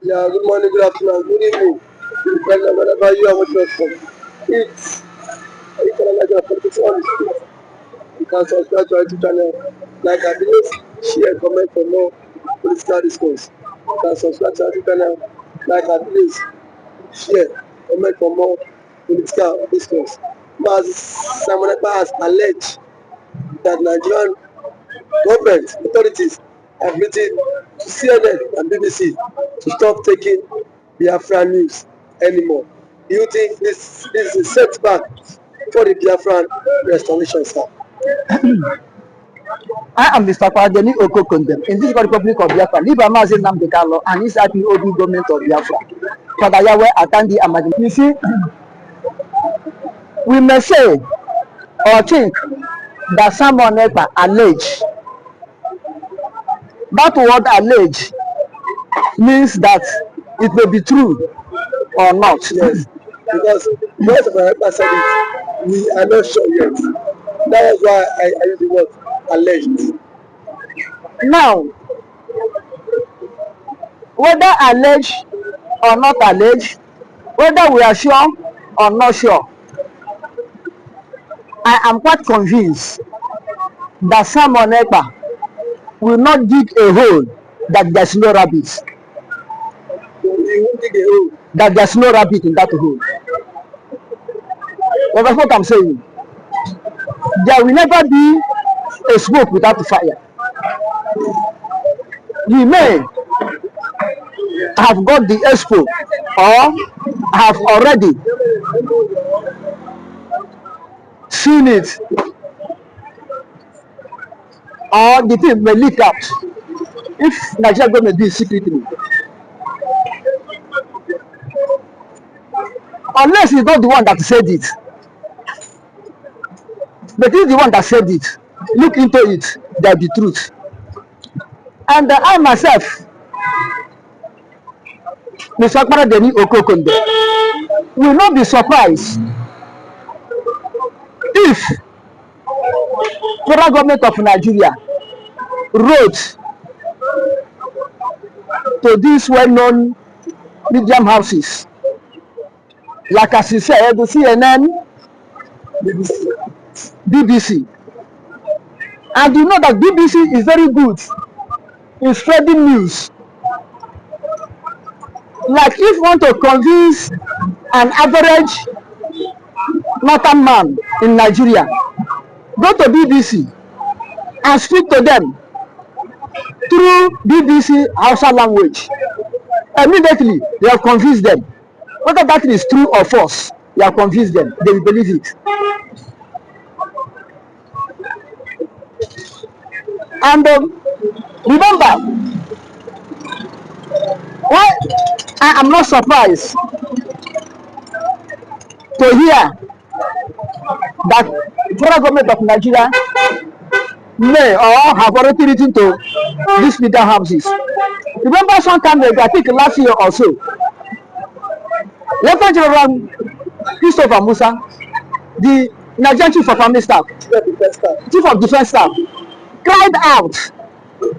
Yeah, good morning, good afternoon, good evening. Depending on whenever you are watching us from. It's you can like our politics on the street. You can subscribe to our YouTube channel, like our videos, share, comment for more political discourse. You can subscribe to our YouTube channel, like our videos, share, comment for more political discourse. As Simon Ekpa has alleged that Nigerian government authorities have written to CNN and BBC to stop taking Biafra news anymore. Do you think this is a setback for the Biafran restoration, sir? I am Mr. Kwadeni Okokondem. In this Republic of Biafra, Liba Mazin Namdekalo and his IPOB government of Biafra. Father Yahweh Atandi Amadi. You see, we may say or think that Simon Ekpa allege. That word allege means that it may be true or not. Yes, because most of our Ekpa said it, we are not sure yet. That is why I use the word alleged. Now, whether alleged or not alleged, whether we are sure or not sure, I am quite convinced that Simon Ekpa will not dig a hole that there's no rabbit. We won't dig a hole. That there's no rabbit in that hole. That's what I'm saying. There will never be a smoke without fire. We may have got the expo or have already seen it, or the thing may leak out if Nigeria government do it secretly. Unless he's not the one that said it. But he's the one that said it. Look into it, there'll be truth. And I myself, Mr. Kwadeni Okokonde, will not be surprised if federal government of Nigeria wrote to these well-known medium houses, like as you said, the CNN, BBC. And you know that BBC is very good in spreading news. Like if you want to convince an average northern man in Nigeria, go to BBC and speak to them through BBC Hausa language. Immediately, you have convinced them. Whether that is true or false, you have convinced them. They will believe it. And remember, why I am not surprised to hear that the federal government of Nigeria may or have already written to these media houses. Remember some time ago, I think last year or so, Lieutenant General Christopher Musa, the Nigerian Chief of Army Staff, Chief of Defense Staff, cried out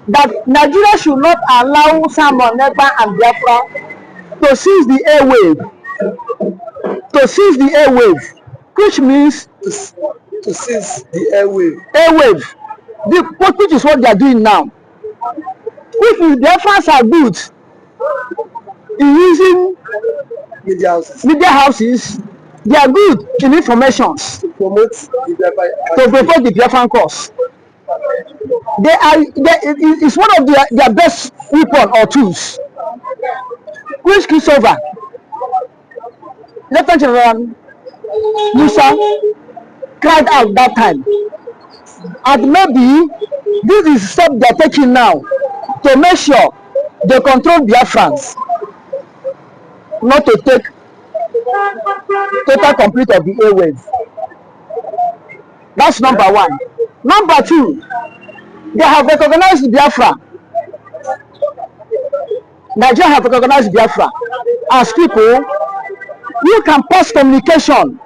that Nigeria should not allow Simon Ekpa and BiAFRA to seize the airwave. To seize the airwave, which means to seize the airwave. Airwave, which is what they are doing now. If the BiAFRAs are good in using media houses, they are good in informations to promote the Biafran cause. It's one of their best weapon or tools. Which Christopher, Lieutenant General Musa, cried out that time. And maybe this is a step they are taking now to make sure they control Biafrans, not to take total complete of the airwaves. That's number one. Number two, they have recognized Biafra. Nigeria have recognized Biafra as people who can pass communication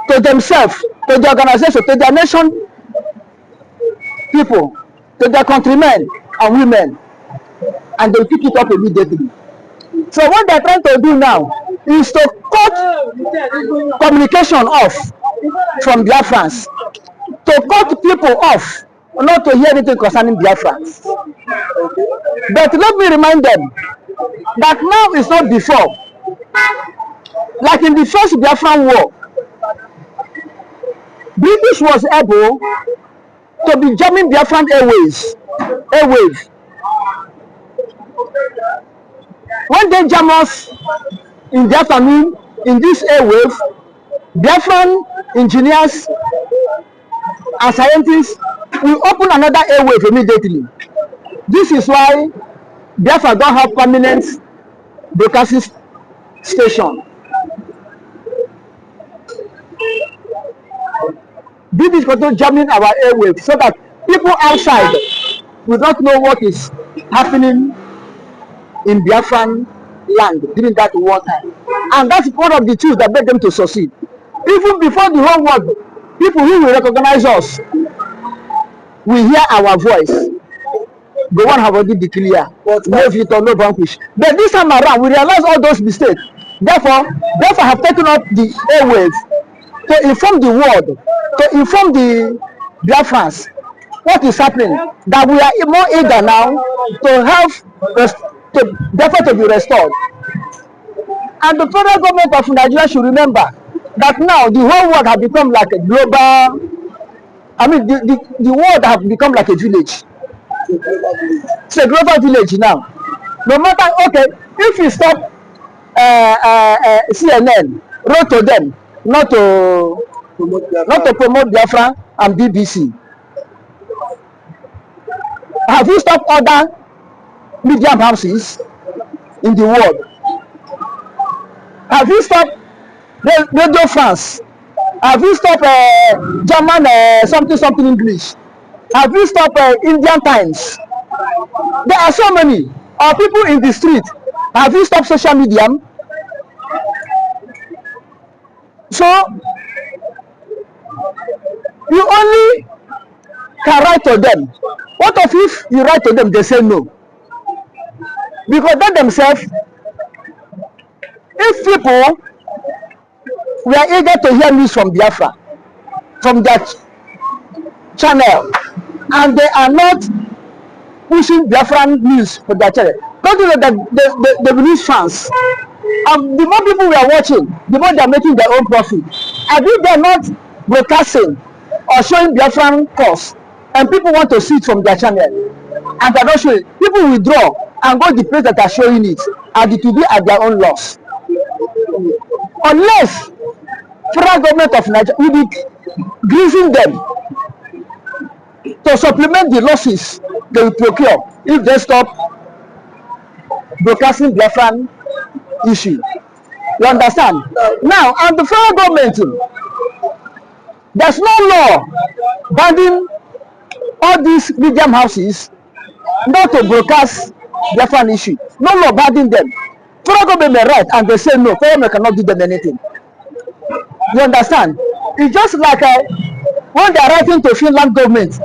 to themselves, to the organization, to their nation people, to their countrymen and women. and they pick it up immediately. So what they're trying to do now is to cut communication off from Biafrans, to cut people off, not to hear anything concerning Biafrans. But let me remind them that now is not before. Like in the first Biafran war, British was able to be jamming Biafran airwaves. When they jam us in the afternoon in this airwave, Biafran engineers and scientists will open another airwave immediately. This is why Biafra don't have permanent broadcasting station. British control jamming our airwaves so that people outside will not know what is happening in Biafran land during that war time. And that's one of the tools that made them to succeed. Even before the whole world, people who will recognize us will hear our voice. The one have already declared, no victor, no vanquish. But this time around, we realize all those mistakes. Therefore have taken up the airwaves to inform the world, to inform the Biafrans what is happening. That we are more eager now to have therefore to be restored. And the federal government of Nigeria should remember that now the whole world has become like a global. I mean, the world has become like a village. It's a global village now. No matter, okay, if you stop CNN, wrote to them not to promote Biafra and BBC. Have you stopped other medium houses in the world? Have you stopped Radio France? Have you stopped German something English? Have you stopped Indian Times? There are so many. Or people in the street. Have you stopped social media? So you only can write to them. What if you write to them, they say no? Because they themselves, if people were eager to hear news from Biafra, from that channel, and they are not pushing Biafran news for their channel, don't you know that they will lose fans? And the more people we are watching, the more they are making their own profit. And if they are not broadcasting or showing Biafran cause, and people want to see it from their channel, and they are not showing, people withdraw and go to the place that are showing it, and it will be at their own loss. Unless federal government of Nigeria will be greasing them to supplement the losses they will procure if they stop broadcasting Biafran issue. You understand? Now, and the federal government, there's no law banning all these medium houses not to broadcast Biafran issue. No law banning them. Federal government may write and they say no, federal government cannot do them anything. You understand? It's just like when they are writing to Finland government,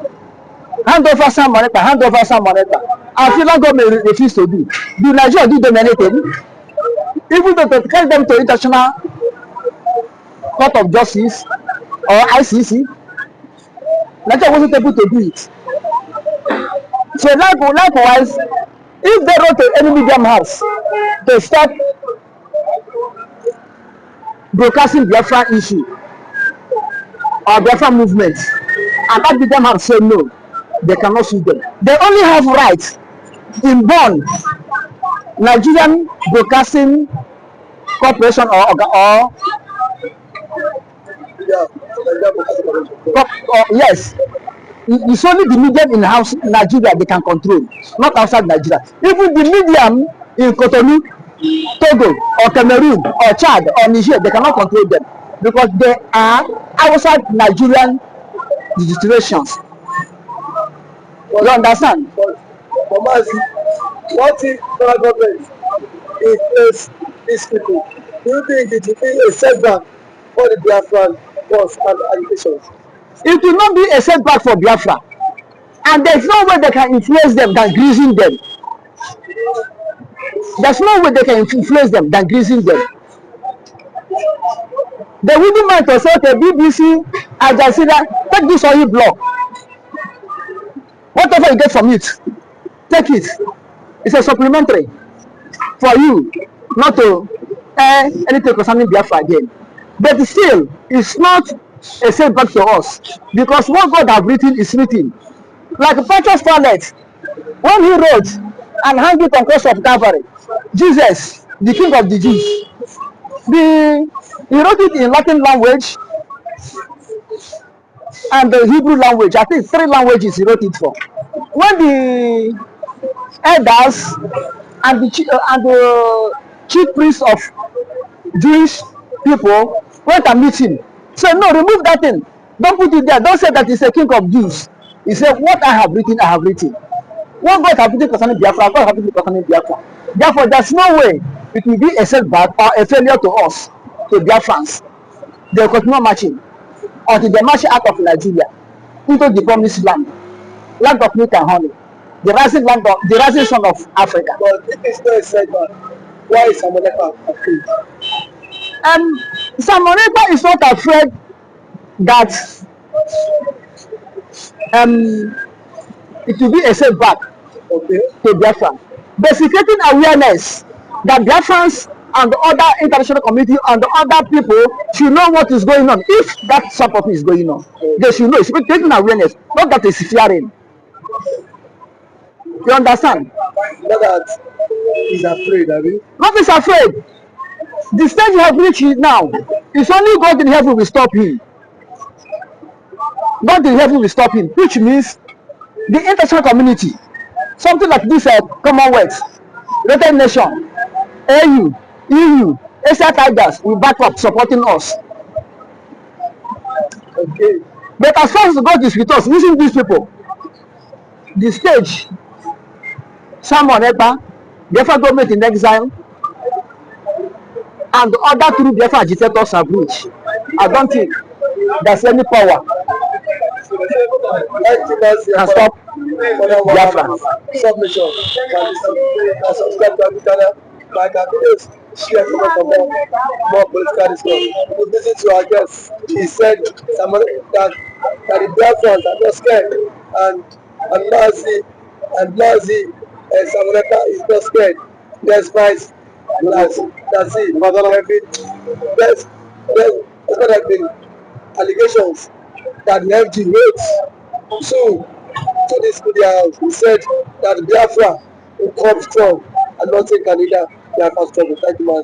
hand over some money, and Finland government refuse to do. Do Nigeria do them anything? Even though to carry them to International Court of Justice or ICC, Nigeria wasn't able to do it. So likewise, if they wrote to any medium house to stop broadcasting Biafran issue or Biafran movement, and that medium house say no, they cannot sue them. They only have rights in bond, Nigerian Broadcasting Corporation or yes, it's only the medium in house in Nigeria they can control, not outside Nigeria. Even the medium in Cotonou, Togo, or Cameroon, or Chad, or Niger, they cannot control them because they are outside Nigerian registrations. You understand? For what if federal government is these people? Do you think it will be a setback for the Biafran cause and agitations? It will not be a setback for Biafra, and there's no way they can influence them than greasing them. There's no way they can influence them than greasing them. They wouldn't mind to say, okay, BBC, Agitation, take this oil block. Whatever you get from it, take it. It's a supplementary for you not to anything concerning Biafra again. But still, it's not a setback to us because what God has written is written. Like Patrick's toilet, when he wrote and hung it on cross of Calvary, Jesus, the King of the Jews, he wrote it in Latin language and the Hebrew language. I think 3 languages he wrote it for. When the elders and the chief priests of Jewish people went and meet him, said, no, remove that thing. Don't put it there. Don't say that he's a king of Jews. He said, what I have written, I have written. What God has written concerning Biafra, God has written concerning Biafra. Therefore, there's no way it will be a setback or a failure to us, to Biafrans. They will continue marching until they march out of Nigeria into the promised land, land of milk and honey, the rising sun of Africa. But if it's not a setback, why is Simon Ekpa afraid? Simon Ekpa is not afraid that it will be a setback to Biafra. But creating awareness that Biafrans and the other international community and the other people should know what is going on. If that sort of thing is going on, they should know. It's creating awareness, not that it's fearing. You understand? Not that he's afraid, I mean. Not is afraid. The stage you have reached now, it's only God in heaven will stop him. God in heaven will stop him, which means the international community, something like this Commonwealth, United Nations, AU, EU, Asia Tigers will back up supporting us. Okay. But as far as God is with us, using these people, the stage, Simon Ekpa, Biafra government in exile, and the other 3 Biafra agitators have reached, I don't think there's any power can stop Biafra. Submission. Can subscribe to our channel. Like our videos, share, comment for more political discourse. To listen to our guest, he said that the Biafrans are not scared, and Nazi and Simon Ekpa is not scared. Despite that's it. There have been allegations that the FG wrote to this media house. He said that Biafra will come strong and nothing can either Biafra struggle. Thank you, man.